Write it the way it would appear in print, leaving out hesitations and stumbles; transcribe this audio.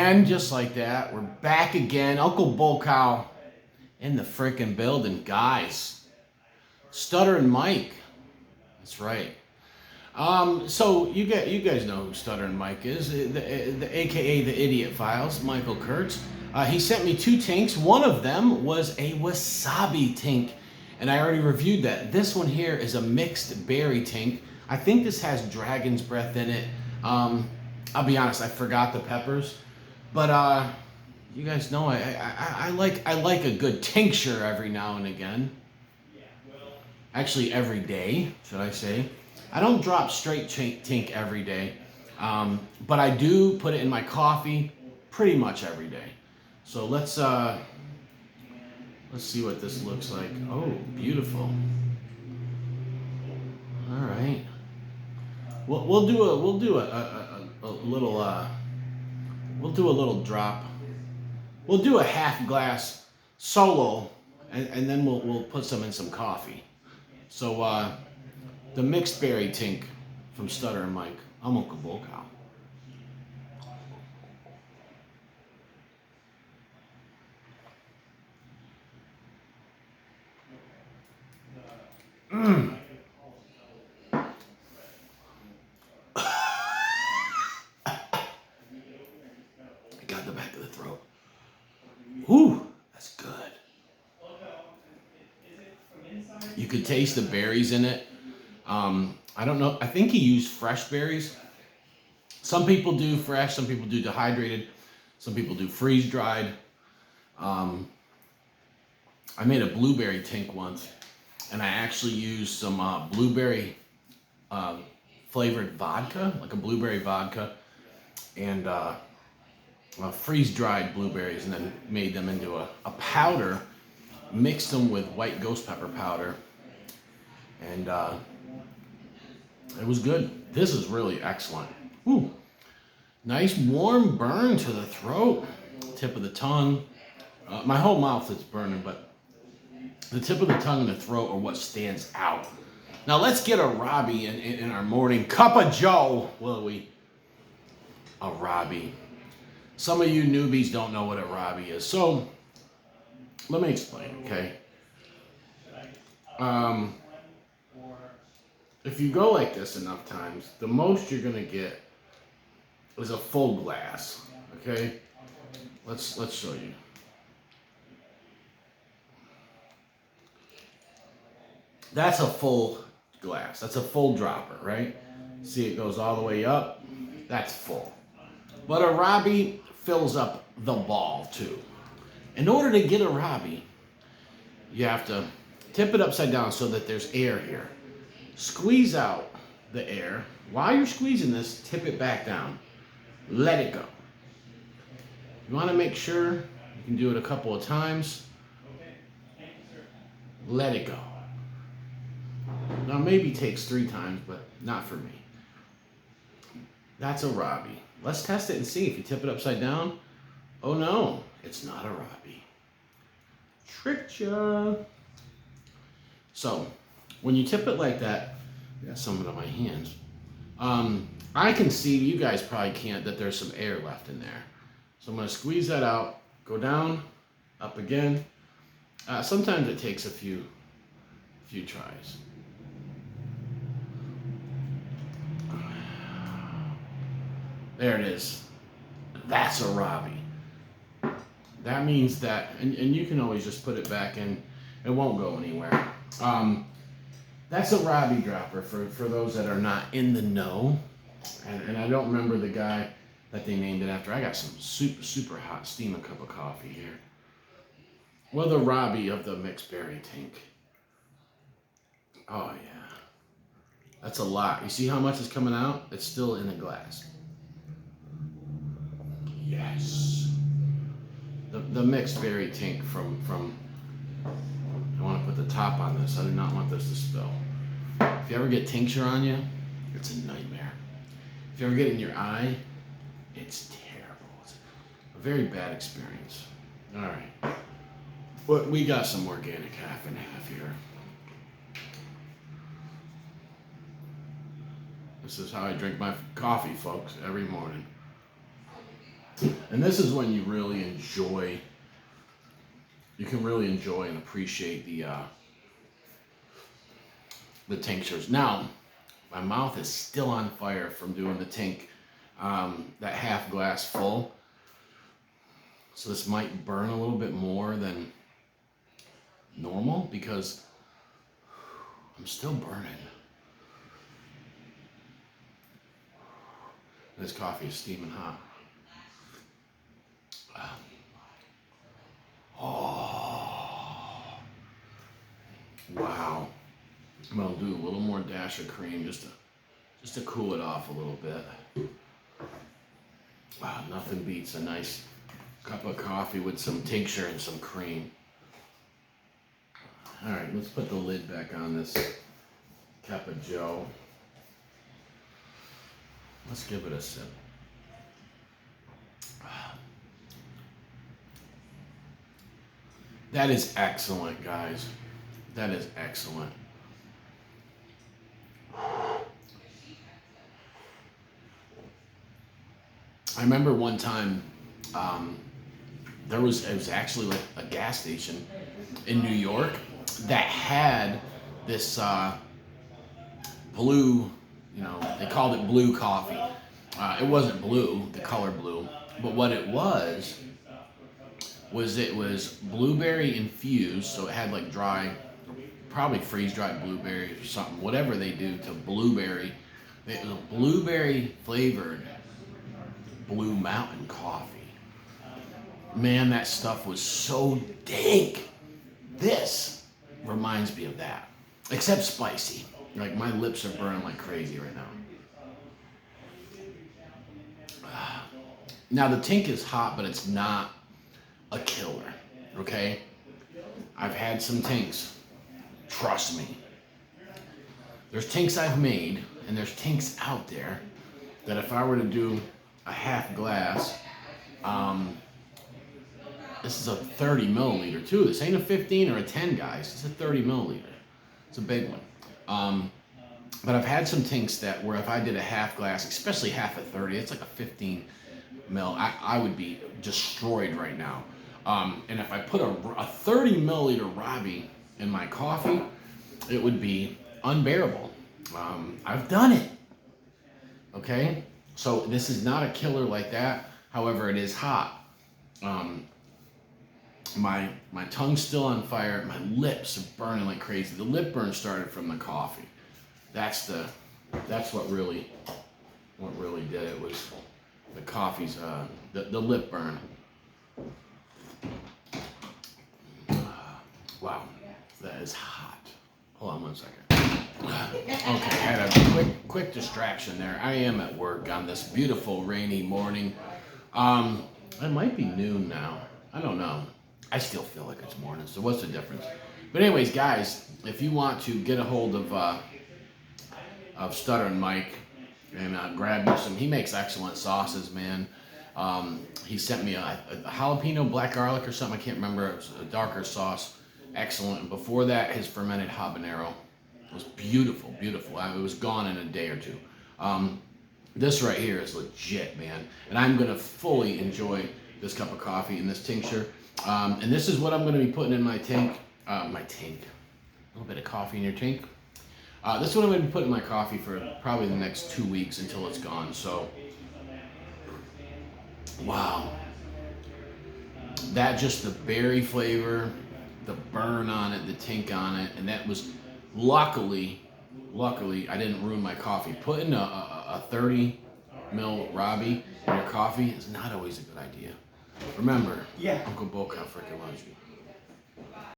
And just like that, we're back again. Uncle Bull Cow in the frickin' building. Guys, Stutterin Mike. That's right. So you guys know who Stutterin Mike is, the AKA the Idiot Files, Michael Kurtz. He sent me 2 tinks. One of them was a wasabi tink, and I already reviewed that. This one here is a mixed berry tink. I think this has dragon's breath in it. I'll be honest, I forgot the peppers, but you guys know I like a good tincture every now and again. Actually, every day, should I say? I don't drop straight tink every day, but I do put it in my coffee pretty much every day. So let's see what this looks like. Oh, beautiful. All right. We'll do a little drop. We'll do a half glass solo, and then we'll put some in some coffee. So the mixed berry tink from Stutterin Mike. I'm Uncle Bull Cow. I got the back of the throat. Whew, that's good. You could taste the berries in it. I don't know. I think he used fresh berries. Some people do fresh. Some people do dehydrated. Some people do freeze dried. I made a blueberry tink once, and I actually used some blueberry flavored vodka, like a blueberry vodka, and freeze dried blueberries, and then made them into a powder, mixed them with white ghost pepper powder, and it was good. This is really excellent. Ooh, nice warm burn to the throat, tip of the tongue. My whole mouth is burning, but the tip of the tongue and the throat are what stands out. Now let's get a Robbie in our morning cup of Joe, will we? A Robbie. Some of you newbies don't know what a Robbie is, so let me explain, okay? If you go like this enough times, the most you're gonna get is a full glass, okay? Let's show you. That's a full glass. That's a full dropper, right? See, it goes all the way up. That's full. But a Robbie fills up the ball too. In order to get a Robbie, you have to tip it upside down so that there's air here. Squeeze out the air. While you're squeezing this, tip it back down. Let it go. You want to make sure you can do it a couple of times. Let it go. Now maybe takes 3 times, but not for me. That's a Robbie. Let's test it and see. If you tip it upside down, oh no, it's not a Robbie. Tricked ya. So, when you tip it like that, I got some of it on my hands. I can see, you guys probably can't, that there's some air left in there. So I'm going to squeeze that out, go down, up again. Sometimes it takes a few tries. There it is. That's a Robbie. That means that, and you can always just put it back in. It won't go anywhere. That's a Robbie dropper for those that are not in the know. And I don't remember the guy that they named it after. I got some super hot steaming cup of coffee here. Well, the Robbie of the mixed berry tink. Oh yeah. That's a lot. You see how much is coming out? It's still in the glass. Yes. The mixed berry tink from I want to put the top on this. I do not want this to spill. If you ever get tincture on you, it's a nightmare. If you ever get it in your eye, it's terrible. It's a very bad experience. All right. But we got some organic half and half here. This is how I drink my coffee, folks, every morning. And this is when you really enjoy, you can really enjoy and appreciate the tinctures. Now, my mouth is still on fire from doing the tink, that half glass full. So this might burn a little bit more than normal because I'm still burning. This coffee is steaming hot. Oh, wow. I'm gonna do a little more dash of cream just to cool it off a little bit. Wow, nothing beats a nice cup of coffee with some tincture and some cream. All right, let's put the lid back on this cup of joe. Let's give it a sip. That is excellent, guys. That is excellent. I remember one time, it was actually like a gas station in New York that had this blue, they called it blue coffee. It wasn't blue, the color blue, but what it was it was blueberry infused, so it had like dry, probably freeze-dried blueberries or something, whatever they do to blueberry. It was a blueberry flavored Blue Mountain coffee. Man, that stuff was so dank. This reminds me of that, except spicy. Like my lips are burning like crazy right now. Now the tink is hot, but it's not a killer, okay? I've had some tinks. Trust me. There's tinks I've made, and there's tinks out there that if I were to do a half glass, this is a 30 milliliter too. This ain't a 15 or a 10, guys. It's a 30 milliliter. It's a big one. But I've had some tinks that where if I did a half glass, especially half a 30, it's like a 15 mil, I would be destroyed right now. And if I put a 30 milliliter Robbie in my coffee, it would be unbearable. I've done it. Okay? So this is not a killer like that. However, it is hot. My tongue's still on fire. My lips are burning like crazy. The lip burn started from the coffee. That's what really did it, was the coffee's the lip burn. Wow, that is hot. Hold on one second. Okay, I had a quick distraction there. I am at work on this beautiful rainy morning. It might be noon now. I don't know. I still feel like it's morning, so what's the difference? But anyways, guys, if you want to get a hold of Stutterin Mike and grab me some, he makes excellent sauces, man. He sent me a jalapeno black garlic or something, I can't remember. It was a darker sauce, excellent. And before that, his fermented habanero was beautiful, beautiful. It was gone in a day or two. This right here is legit, man. And I'm gonna fully enjoy this cup of coffee and this tincture. And this is what I'm gonna be putting in my tank. A little bit of coffee in your tank. This is what I'm gonna be putting in my coffee for probably the next 2 weeks until it's gone. So, wow. That just the berry flavor, the burn on it, the tink on it, and that was luckily I didn't ruin my coffee. Putting a 30 ml Robbie in your coffee is not always a good idea. Remember, Uncle Boca freaking loves you.